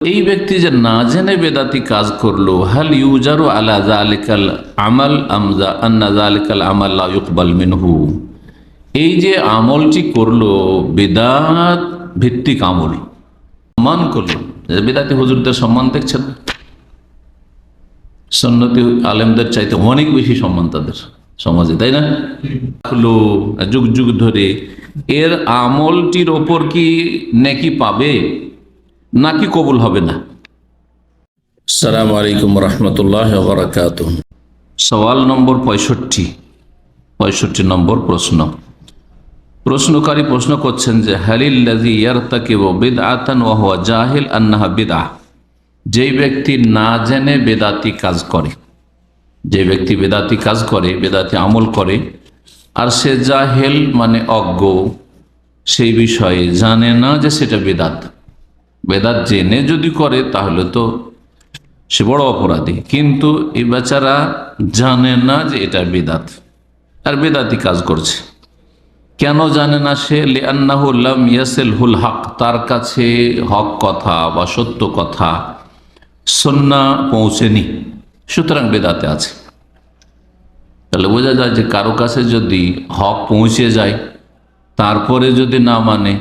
এই ব্যক্তি যে না জেনে বেদাতি কাজ করলো, হাল ইউজারু আলা যালিকাল আমাল আমজা আন্না যালিকাল আমাল লা ইউকবাল মিনহু, এই যে আমলটি করলো বেদাত ভিত্তিক আমল, সম্মান করলো, বেদাতি হুজুরদের সম্মান দেখছেন, সুন্নতি আলেমদের চাইতে অনেক বেশি সম্মান তাদের সমাজে, তাই না? হলো যুগ যুগ ধরে এর আমলটির ওপর কি নেকি পাবে নাকি কবুল হবে না? আসসালামু আলাইকুম রহমতুল্লাহ বারাকাতুহু। সওয়াল নম্বর 65 নম্বর প্রশ্ন। প্রশ্নকারী প্রশ্ন করছেন যে হালিল্লাযী ইয়ারতাকিবু বিদআতান ওয়া হুয়া জাহিল আন্নাহা বিদআহ, যেই ব্যক্তি না জেনে বেদাতি কাজ করে, যে ব্যক্তি বেদাতি কাজ করে, বেদাতি আমল করে, আর সে জাহেল মানে অজ্ঞ, সেই বিষয়ে জানে না যে সেটা বেদাত। বেদাত জেনে যদি করে তাহলে তো সে বড় অপরাধী, কিন্তু এই বেচারা জানে না যে এটা বেদাত আর বেদাতি কাজ করছে। কেন জানে না সে? লিআন্নাহু লাম ইয়াসিলহুল হক, তার কাছে হক কথা বা সত্য কথা সুন্নাহ পৌঁছেনি, সুতরাং বেদাতে আছে। তাহলে বোঝা যায় যে কারো কাছে যদি হক পৌঁছে যায় তারপরে যদি না মানে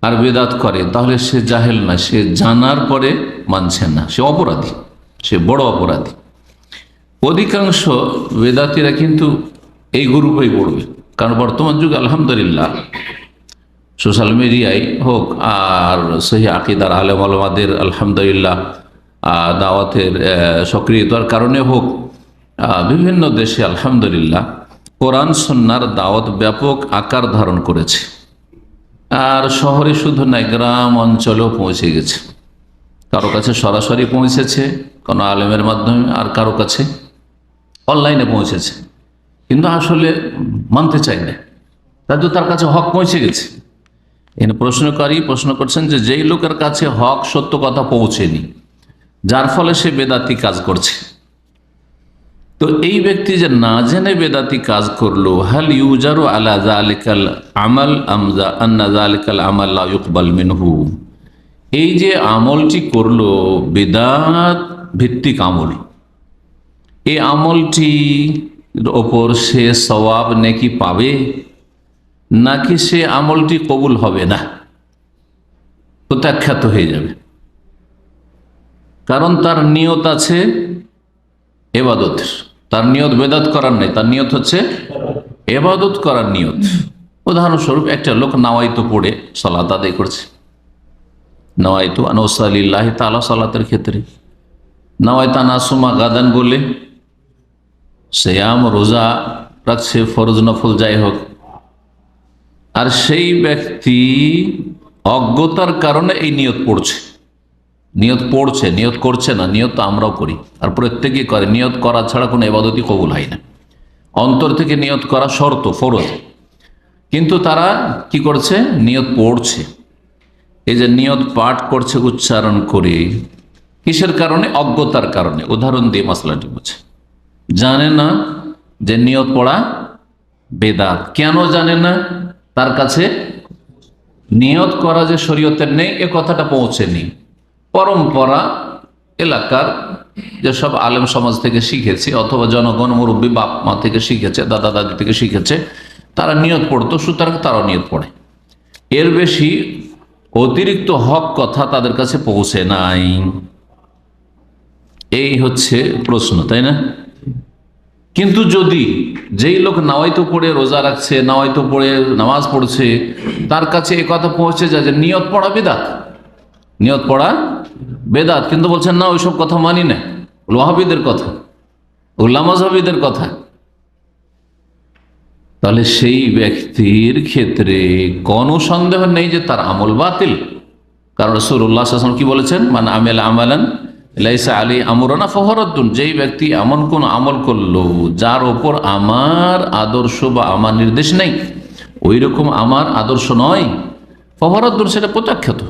আর বেদাত করে, তাহলে সে জাহেল না, সে জানার পরে মানছে না, সে অপরাধী, সে বড় অপরাধী। অধিকাংশ বেদাতিরা কিন্তু এই গ্রুপেই পড়বে, কারণ বর্তমান যুগে আলহামদুলিল্লাহ সোশ্যাল মিডিয়ায় হোক আর সহি আকিদার আলেম ওলামাদের আলহামদুলিল্লাহ দাওয়াতের সক্রিয়তার কারণে হোক, বিভিন্ন দেশে আলহামদুলিল্লাহ কোরআন সুন্নাহর দাওয়াত ব্যাপক আকার ধারণ করেছে, আর শহরে শুধু নয়, গ্রাম অঞ্চলেও পৌঁছে গেছে। কারো কাছে সরাসরি পৌঁছেছে কোনো আলেমের মাধ্যমে, আর কারো কাছে অনলাইনে পৌঁছেছে, কিন্তু আসলে মানতে চাই না, তার কাছে হক পৌঁছে গেছে। এখানে প্রশ্নকারী প্রশ্ন করছেন যে যেই লোকের কাছে হক সত্য কথা পৌঁছেনি, যার ফলে সে বেদাতি কাজ করছে, তো এই ব্যক্তি যে না জেনে বেদাতি কাজ করলো, হাল ইউজারু আলা যালিকাল আমাল আমজা আন্না যালিকাল আমাল লা ইউকবাল মিনহু, এই যে আমলটি করলো বেদাত ভিত্তিক আমল, এই আমলটির ওপর সে সওয়াব নেকি পাবে নাকি সে আমলটি কবুল হবে না, প্রত্যাখ্যাত হয়ে যাবে। কারণ তার নিয়ত আছে ইবাদতের, তার নিয়ত বেদাত করার নেই, তার নিয়ত হচ্ছে ইবাদত করার নিয়ত। উদাহরণস্বরূপ একটা লোক নাওয়াইতু পড়ে সালাত আদায় করছে, নাওয়াইতু আন উসাল্লিল্লাহি তাআলা, সালাতের ক্ষেত্রে নাওয়াইতা নাসুমা গাদান বলে সিয়াম রোজা রাখছে, ফরজ নফল যাই হোক, আর সেই ব্যক্তি অজ্ঞতার কারণে এই নিয়ত পড়ছে, নিয়ত করছে না। নিয়ত তো আমরাও করি আর প্রত্যেকেই করে, নিয়ত করা ছাড়া কোনো ইবাদতই কবুল হয় না। অন্তর থেকে নিয়ত করা শর্ত, ফরজ, কিন্তু তারা কি করছে? নিয়ত পড়ছে। এই যে নিয়ত পাঠ করছে উচ্চারণ করে, কিসের কারণে? অজ্ঞতার কারণে। উদাহরণ দিয়ে মাসলাটি বুঝে, জানে না যে নিয়ত পড়া বেদাত। কেন জানে না? তার কাছে নিয়ত করা যে শরীয়তের নেই এ কথাটা পৌঁছেনি। পরম্পরা এলাকার যেসব আলেম সমাজ থেকে শিখেছে, অথবা জনগণ মুরব্বী বাপ মা থেকে শিখেছে, দাদা দাদি থেকে শিখেছে, তারা নিয়ত পড়তো, সুতরাং তারাও নিয়ত পড়ে। এর বেশি অতিরিক্ত হক কথা তাদের কাছে পৌঁছে নাই। এই হচ্ছে প্রশ্ন, তাই না? কিন্তু যদি যেই লোক নাওয়াইতো পড়ে রোজা রাখছে, নাওয়াইতো পড়ে নামাজ পড়ছে, তার কাছে এ কথা পৌঁছে যায় যে নিয়ত পড়া বেদাত, নিয়ত পড়া বেদাত, কিন্তু বলছেন না ওইসব কথা মানি না, ওয়াহাবীদের কথা, উল্লাহ মাযহাবীদের কথা, তাহলে সেই ব্যক্তির ক্ষেত্রে কোনো সন্দেহ নেই যে তার আমল বাতিল। কারণ রাসূলুল্লাহ সাল্লাল্লাহু আলাইহি ওয়াসাল্লাম কি বলেছেন? মান আমিলা আমালান লাইসা আলাইহি আমরুনা ফাহুয়া রাদ্দুন, যেই ব্যক্তি এমন কোন আমল করলো যার ওপর আমার আদর্শ বা আমার নির্দেশ নেই, ওই রকম আমার আদর্শ নয়, ফাহুয়া রাদ্দুন, সেটা প্রত্যাখ্যাত।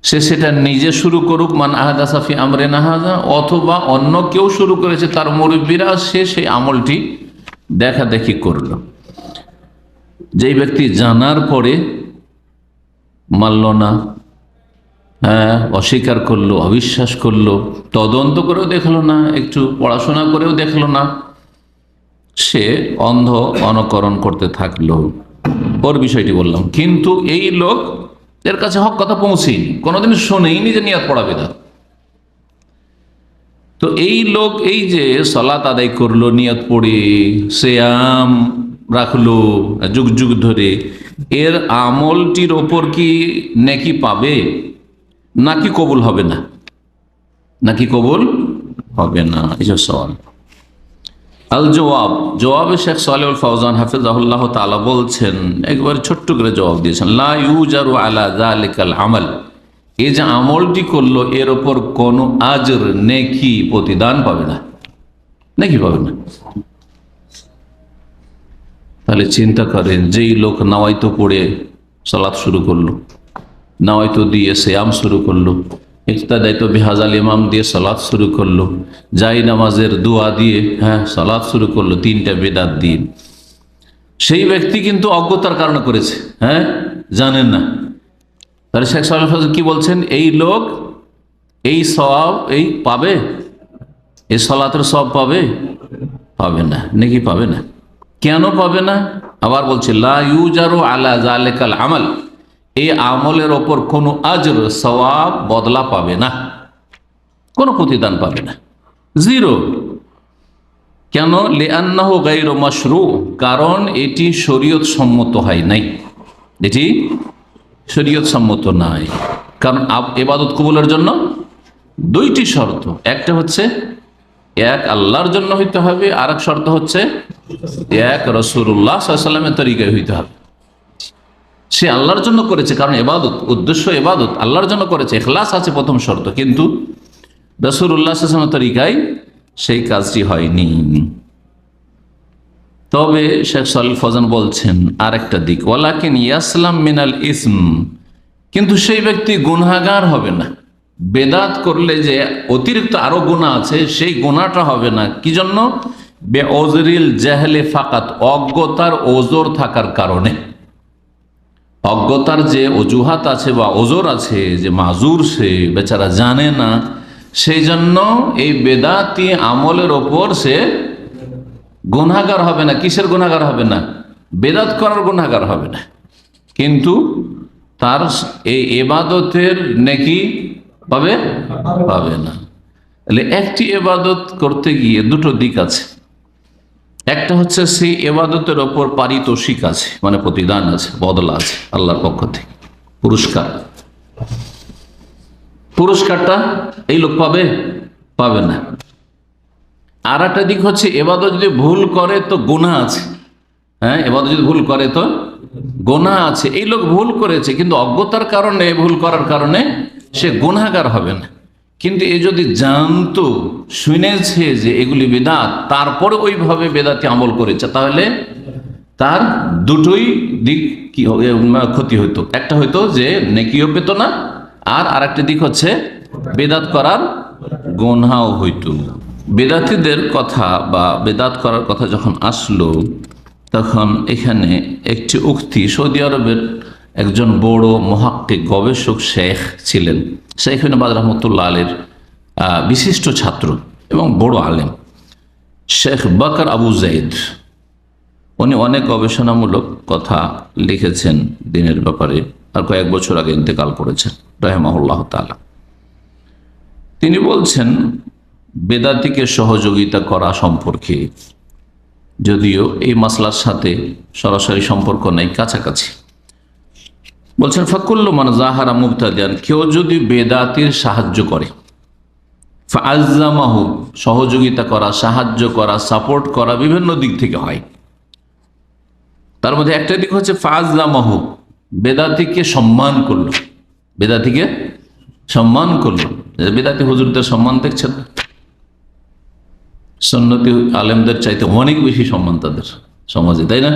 সে সেটা নিজে শুরু করুক, মান আহাদাসা ফি আমরিনা হাযা, অথবা অন্য কেউ শুরু করেছে, তার মুরব্বীরা, সে সেই আমলটি দেখা দেখি করলো। যেই ব্যক্তি জানার পরে মানল না, হ্যাঁ, অস্বীকার করলো, অবিশ্বাস করলো, তদন্ত করেও দেখলো না, একটু পড়াশোনা করেও দেখলো না, সে অন্ধ অনুকরণ করতে থাকলো। ওর বিষয়টি বললাম। কিন্তু এই লোক, এর কাছে হক কথা পৌঁছেইনি, কোনোদিন শোনেইনি যে নিয়াত পড়া বিদআত। তো এই লোক এই যে সালাত আদায় করলো নিয়ত পড়ে, সিয়াম রাখলো যুগ যুগ ধরে, এর আমলটির ওপর কি নেকি পাবে নাকি কবুল হবে না? নাকি কবুল হবে না, এই যে সওয়াল। আল জবাব, জবাবে শেখ সালেহুল ফাওজান হাফিজাহুল্লাহ তাআলা বলছেন, একবার ছোট্ট করে জবাব দিয়েছেন, লা ইউজারু আলা যালিকাল আমাল, এই যে আমলটি করলো এর ওপর কোনো আজর নেকি প্রতিদান পাবে না, নেকি পাবে না। তাহলে চিন্তা করেন, যেই লোক নাওয়াইতো পড়ে সালাত শুরু করলো, নাওয়াইতো দিয়ে সিয়াম শুরু করলো, ইক্তাদাইতো বিহাজাল ইমাম দিয়ে সালাত শুরু করলো, যাই নামাজের দোয়া দিয়ে সালাত শুরু করলো, তিনটা বিদআত দিয়ে, সেই ব্যক্তি কিন্তু অজ্ঞতার কারণে করেছে, জানেন না। তাহলে শেখ সালেহ কি বলছেন, এই লোক এই সওয়াব এই পাবে, এই সালাতের সওয়াব পাবে? পাবে না, নাকি পাবে না। কেন পাবে না? আবার বলছে, লা ইউজারু আলা যালিকাল আমাল, এই আমলের ওপর কোনো আজর সওয়াব বদলা পাবে না, কোনো প্রতিদান পাবে না, জিরো। কেন? লিআন্নাহু গায়রু মাশরু, কারণ এটি শরীয়ত সম্মত হয় নাই, এটি শরীয়ত সম্মত নাই। কারণ ইবাদত কবুলের জন্য দুইটি শর্ত, একটা হচ্ছে এক আল্লাহর জন্য হইতে হবে, আর এক শর্ত হচ্ছে এক রাসূলুল্লাহ সাল্লাল্লাহু আলাইহি ওয়াসাল্লামের তরিকায় হইতে হবে। সে আল্লাহর জন্য করেছে, কারণ ইবাদত, উদ্দেশ্য ইবাদত আল্লাহর জন্য করেছে, ইখলাস আছে প্রথম শর্ত, কিন্তু রাসূলুল্লাহ সাল্লাল্লাহু আলাইহি ওয়াসাল্লামের তরিকায় সেই কাজটি হয়নি। তবে শেখ সালেহ ফাওজান বলছেন আর একটা দিক, ওয়ালাকিন ইয়াসলাম মিনাল ইসম, কিন্তু সেই ব্যক্তি গুনাহগার হবে না। বেদাত করলে যে অতিরিক্ত আরো গুনাহ আছে, সেই গুনাহটা হবে না। কি জন্য? বেওজরিল জাহলে ফাকাত, অজ্ঞতার ওজর থাকার কারণে। অজ্ঞতার যে অজুহাত আছে বা ওজর আছে, যে মাজুর, সে বেচারা জানে না, সেই জন্য এই বেদাতি আমলের ওপর সে গুনাহগার হবে না। কিসের গুনাহগার হবে না? বেদাত করার গুনাহগার হবে না, কিন্তু তার এই ইবাদতের নেকি পাবে পাবে না। তাহলে একটি ইবাদত করতে গিয়ে দুটো দিক আছে, একটা হচ্ছে সেই ইবাদতের ওপর পারিতোষিক আছে, মানে প্রতিদান আছে, বদলা আছে আল্লাহর পক্ষ থেকে, পুরস্কার। পুরস্কারটা এই লোক পাবে পাবে না। আর একটা দিক হচ্ছে ইবাদত যদি ভুল করে তো গুনাহ আছে, ইবাদত যদি ভুল করে তো গুনাহ আছে। এই লোক ভুল করেছে, কিন্তু অজ্ঞতার কারণে, ভুল করার কারণে সে গুনাহগার হবে না। কিন্তু এ যদি জানতো, শুনেছে যে এগুলি বেদাত, তারপরে ওইভাবে বেদাতি আমল করেছে, তাহলে তার দুটোই দিক কি ক্ষতি হইতো। একটা হইতো যে নেকিও পেত না, আর আরেকটা দিক হচ্ছে বেদাত করার গুনাহও হইতো। বেদাতীদের কথা বা বেদাত করার কথা যখন আসলো, তখন এখানে একটি উক্তি, সৌদি আরবের একজন বড় মুহাক্কিক, গবেষক শেখ ছিলেন, শেখ ইবনে বাজ রাহমাতুল্লাহ আলাইহির বিশিষ্ট ছাত্র এবং বড় আলেম, শেখ বকর আবু যায়েদ। উনি অনেক গবেষণামূলক কথা লিখেছেন দিনের ব্যাপারে, আর কয়েক বছর আগে ইন্তেকাল করেছেন রাহিমাহুল্লাহ তাআলা। তিনি বলছেন, বেদাতিকে সহযোগিতা করা সম্পর্কে, যদিও এই মাসলার সাথে সরাসরি সম্পর্ক নেই, কাছাকাছি, বলছেন ফাকুল্লু মান যাহারা মুবতাদিয়ান, কেউ যদি বেদাতির সাহায্য করে, ফাআজ্জামাহু, সহযোগিতা করা, সাহায্য করা, সাপোর্ট করা বিভিন্ন দিক থেকে হয়। তার মধ্যে একটা দিক হচ্ছে ফাআজ্জামাহু, বেদাতিকে সম্মান করল, বেদাতিকে সম্মান করল। বেদাতি হুজুরদের সম্মান দেখছেন, সুন্নতি আলেমদের চাইতে অনেক বেশি সম্মান তাদের সমাজে, তাই না?